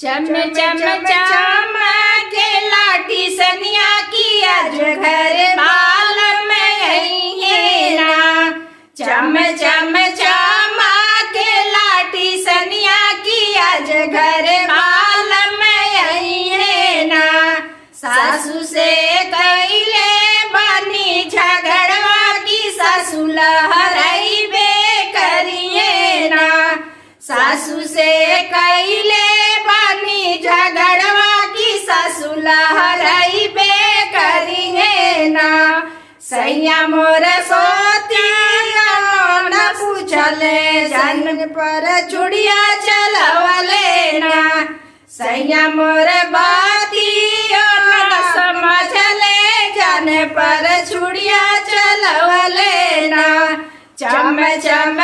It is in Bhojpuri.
चम चम चम के लाठी सनिया की आज घर बाल में आई है ना। चम चम चम के लाठी सनिया की आज घर बाल में आई है ना। सासू से कैले बनी झगड़वा की सासू लहराई बे करिए ना। सासू से कैले बनी झगड़वा की सासू लहराई बे करिए ना। सैया मोर सोतिया न पूछले जन पर चुड़िया चलवले ना। सैया मोर बातिया न समझले जन पर चुड़िया चलवले ना। चम चम